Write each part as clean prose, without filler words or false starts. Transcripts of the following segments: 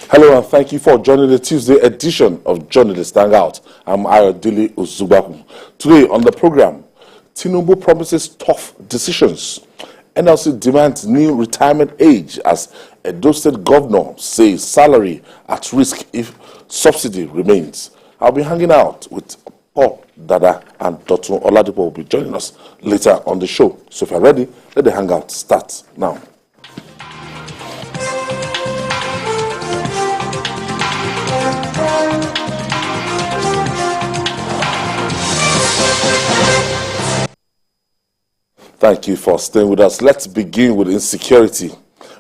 Hello and thank you for joining the Tuesday edition of Journalist Hangout. I'm Ayodele Uzubaku. Today on the program, Tinubu promises tough decisions. NLC demands new retirement age as Edo State governor says salary at risk if subsidy remains. I'll be hanging out with Paul Dada and Dr. Oladipo will be joining us later on the show. So if you're ready, let the hangout start now. Thank you for staying with us. Let's begin with insecurity.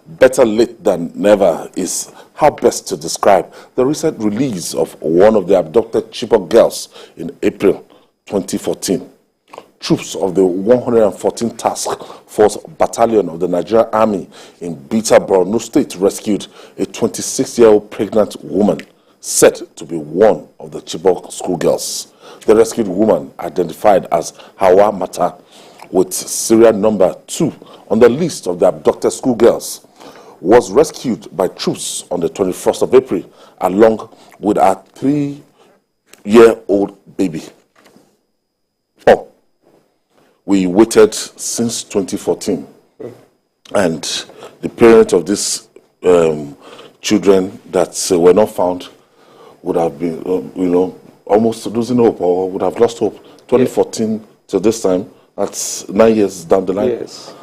Better late than never is how best to describe the recent release of one of the abducted Chibok girls in April 2014. Troops of the 114th Task Force Battalion of the Nigerian Army in Bita, Borno State rescued a 26-year-old pregnant woman said to be one of the Chibok schoolgirls. The rescued woman, identified as Hauwa Maltha, with serial number 2 on the list of the abducted schoolgirls, was rescued by troops on the 21st of April along with a 3-year-old baby. Oh, we waited since 2014, and the parents of these children that were not found would have been, almost losing hope or would have lost hope. 2014 to this time. That's 9 years down the line. Yes.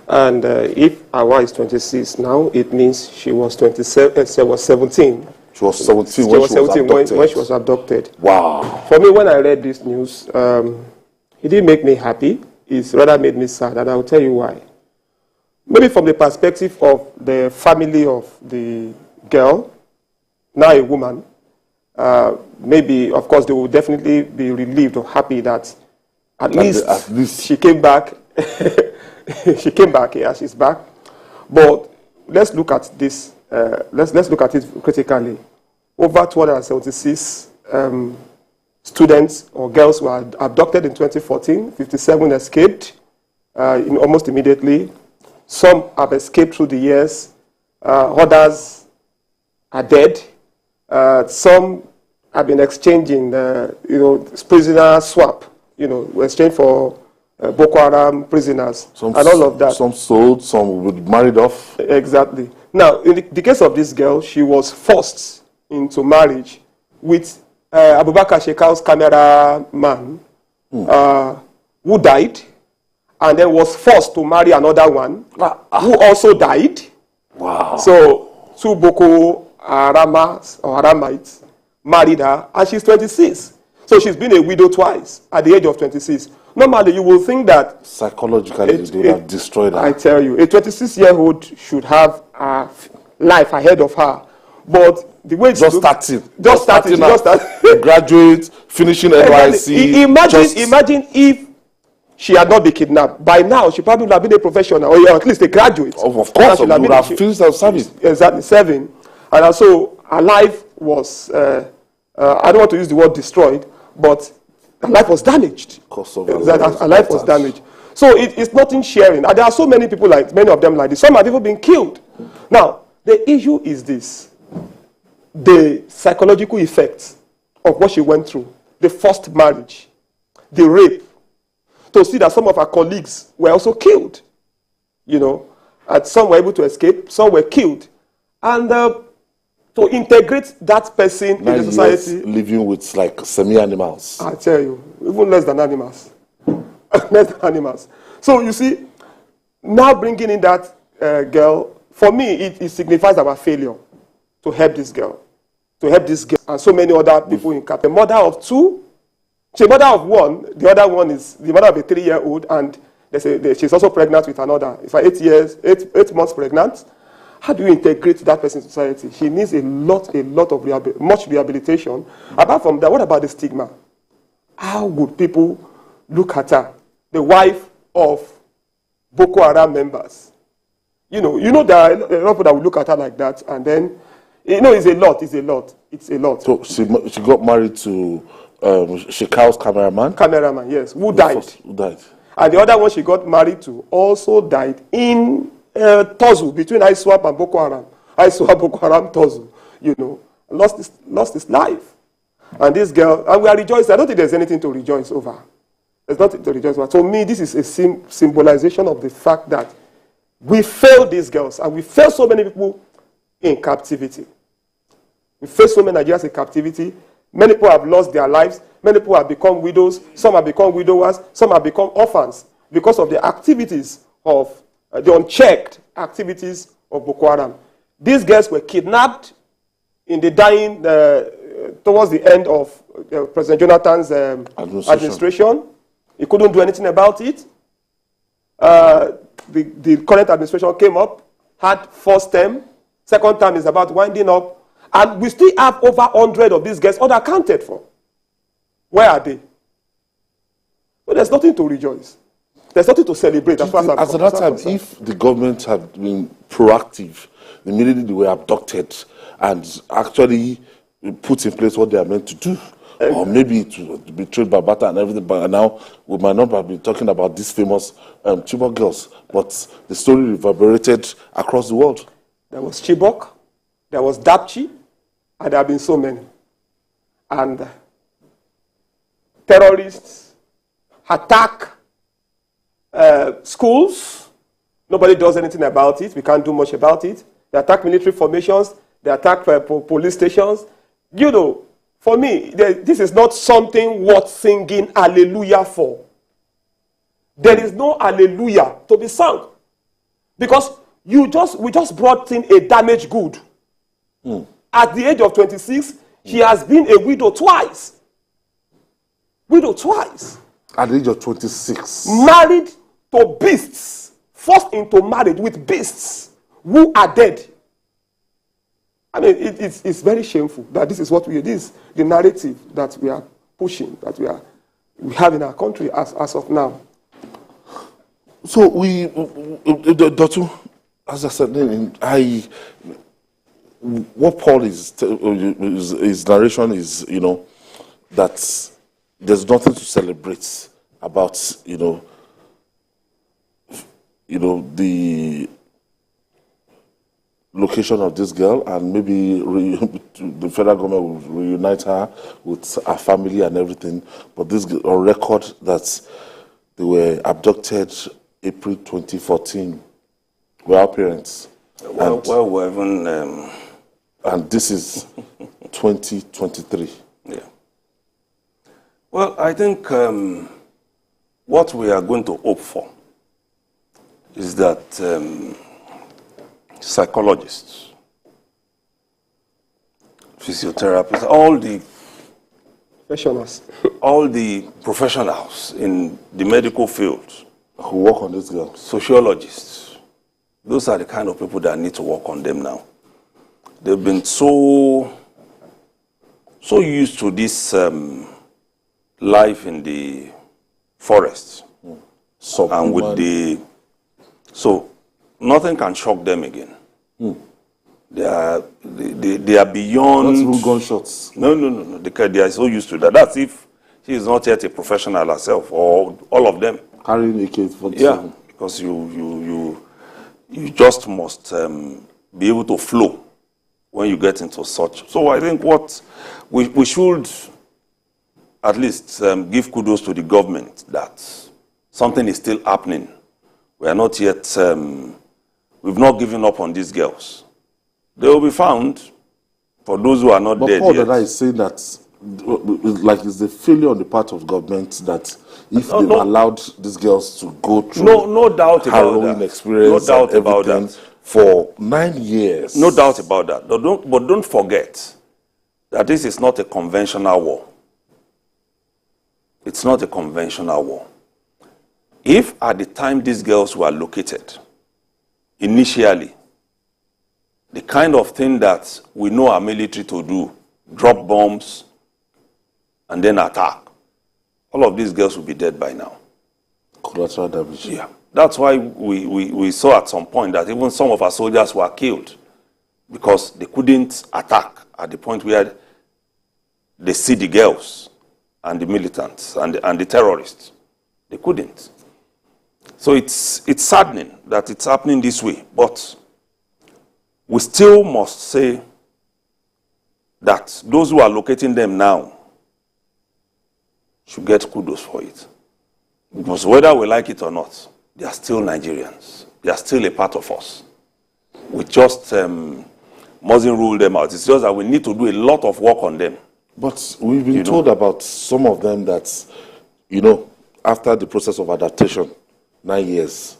And if Hauwa is 26 now, it means she was 27. She was 17. She was 17 when she was abducted. When she was abducted. Wow. For me, when I read this news, it didn't make me happy. It rather made me sad, and I will tell you why. Maybe from the perspective of the family of the girl, now a woman, maybe, of course, they will definitely be relieved or happy that at least she came back. She came back. Yeah, she's back. But let's look at this. Let's look at it critically. Over 276 students or girls were abducted in 2014. 57 escaped almost immediately. Some have escaped through the years. Others are dead. Some have been exchanging, prisoner swap. Exchange for Boko Haram prisoners and all of that. Some sold, some were married off. Exactly. Now, in the case of this girl, she was forced into marriage with Abubakar Shekau's cameraman, who died, and then was forced to marry another one, who also died. Wow. So, two Boko Haramas or Haramites married her, and she's 26. So she's been a widow twice at the age of 26. Normally, you will think that psychologically they would have destroyed her. I tell you, a 26-year-old should have a life ahead of her. But the way just starting, graduate, finishing NYC. Imagine if she had not been kidnapped. By now, she probably would have been a professional, or at least a graduate. Of course, she would have finished her service. Exactly, serving. And also, her life was. I don't want to use the word destroyed, but her life was damaged. Her life was damaged. So it's nothing sharing. And there are so many people many of them like this. Some have even been killed. Now, the issue is this. The psychological effects of what she went through. The forced marriage. The rape. To see that some of her colleagues were also killed. And some were able to escape. Some were killed. And to integrate that person in the society. Living with like semi-animals. I tell you, even less than animals. Less than animals. So you see, now bringing in that girl, for me, it signifies our failure to help this girl. To help this girl and so many other people in Cap. A mother of 2, she's a mother of 1. The other one is the mother of a 3-year-old, and she's also pregnant with another. It's 8 months pregnant. How do you integrate that person in society? She needs much rehabilitation. Apart from that, what about the stigma? How would people look at her? The wife of Boko Haram members. There are a lot of people that will look at her like that, and then, it's a lot. So she got married to Shekau's cameraman? Cameraman, yes, who died. And the other one she got married to also died in tussle between ISWAP and Boko Haram. ISWAP, Boko Haram tussle. lost his life. And this girl, and we are rejoicing. I don't think there's anything to rejoice over. There's nothing to rejoice over. To me, this is a symbolization of the fact that we failed these girls, and we failed so many people in captivity. We failed so many Nigerians in captivity. Many people have lost their lives. Many people have become widows. Some have become widowers. Some have become orphans because of the activities of, the unchecked activities of Boko Haram. These girls were kidnapped in the dying, towards the end of President Jonathan's administration. He couldn't do anything about it. The current administration came up, had first term. Second term is about winding up. And we still have over 100 of these girls unaccounted for. Where are they? So there's nothing to rejoice. There's nothing to celebrate. As at that time, if the government had been proactive, immediately they were abducted and actually put in place what they are meant to do, or maybe to be trained by Bita and everything, but now we might not be talking about these famous Chibok girls, but the story reverberated across the world. There was Chibok, there was Dapchi, and there have been so many. And terrorists attack schools. Nobody does anything about it. We can't do much about it. They attack military formations. They attack police stations. For me, this is not something worth singing hallelujah for. There is no hallelujah to be sung. Because we just brought in a damaged good. At the age of 26, she has been a widow twice. Widow twice. At the age of 26. Married to beasts. Forced into marriage with beasts who are dead. I mean, it's very shameful that this is what this is the narrative that we are pushing, that we have in our country as of now. So Dr. As I said, what Paul his narration is, that there's nothing to celebrate about, the location of this girl, and maybe the federal government will reunite her with her family and everything. But this on record that they were abducted April 2014. We're our parents. We're even... and this is 2023. Yeah. Well, I think what we are going to hope for is that psychologists, physiotherapists, all the professionals in the medical field who work on this girl, sociologists, those are the kind of people that need to work on them now. They've been so used to this life in the forest, and with so nothing can shock them again. They are beyond. Not even gunshots. No. They are so used to that. That's if she is not yet a professional herself, or all of them carrying AK-47. Yeah, because you just must be able to flow when you get into such. So I think what we should at least give kudos to the government that something is still happening. We are not yet, we've not given up on these girls. They will be found for those who are not dead Paul yet. Dada is saying that it's the failure on the part of government that if they've allowed these girls to go through no doubt about harrowing that. experience, No doubt about that. For 9 years. No doubt about that. But don't forget that this is not a conventional war. It's not a conventional war. If at the time these girls were located, initially, the kind of thing that we know our military to do, drop bombs and then attack, all of these girls will be dead by now. Collateral damage. Yeah. That's why we saw at some point that even some of our soldiers were killed because they couldn't attack at the point where they see the girls and the militants and the terrorists. They couldn't. So it's saddening that it's happening this way, but we still must say that those who are locating them now should get kudos for it. Because whether we like it or not, they are still Nigerians. They are still a part of us. We just mustn't rule them out. It's just that we need to do a lot of work on them. But we've been told about some of them that, you know, after the process of adaptation, 9 years,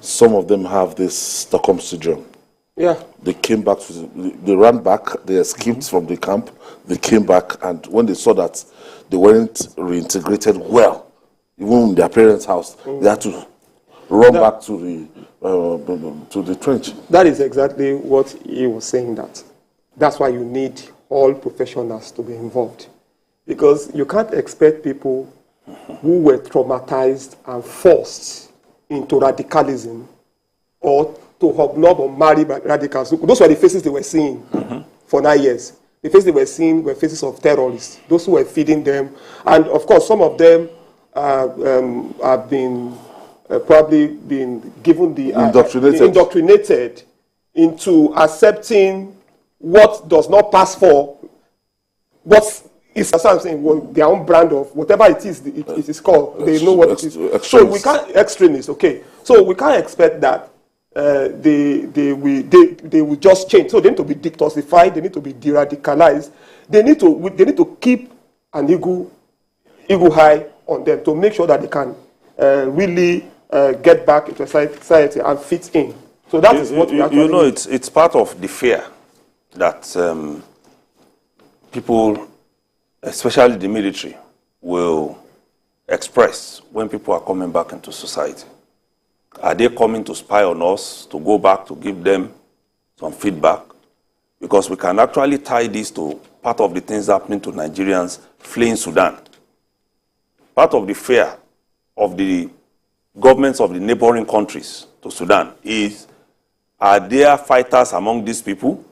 some of them have this Stockholm syndrome. Yeah. They came back, they ran back, they escaped from the camp, they came back, and when they saw that they weren't reintegrated well, even in their parents' house, they had to run back to the trench. That is exactly what he was saying. That's why you need all professionals to be involved, because you can't expect people who were traumatized and forced into radicalism or to hobnob or marry radicals. Those were the faces they were seeing for 9 years. The faces they were seeing were faces of terrorists, those who were feeding them. And of course, some of them have been probably been given the indoctrinated into accepting what does not pass for what is their own brand of whatever it is called. They know what it is. So we can't extremists. Okay, so we can't expect that they will just change. So they need to be detoxified. They need to be de-radicalized. They need to keep an eagle high on them to make sure that they can really get back into society and fit in. So that is what we actually need. It's part of the fear that people, especially the military, will express when people are coming back into society. Are they coming to spy on us, to go back, to give them some feedback? Because we can actually tie this to part of the things happening to Nigerians fleeing Sudan. Part of the fear of the governments of the neighboring countries to Sudan is, are there fighters among these people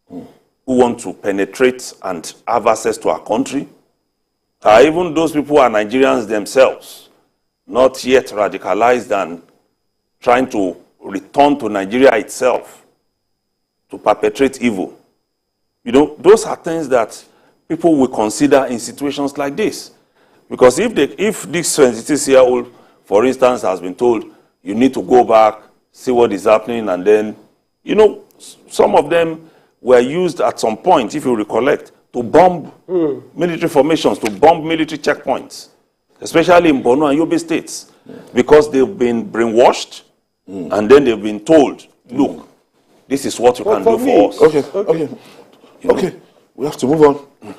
who want to penetrate and have access to our country? Are even those people are Nigerians themselves, not yet radicalized and trying to return to Nigeria itself to perpetrate evil? You know, those are things that people will consider in situations like this. Because if this 26-year-old, for instance, has been told, you need to go back, see what is happening, and then, you know, some of them were used at some point, if you recollect, to bomb military formations, to bomb military checkpoints, especially in Borno and Yobe states, because they've been brainwashed, and then they've been told, look, this is what you can do for us. Okay, we have to move on.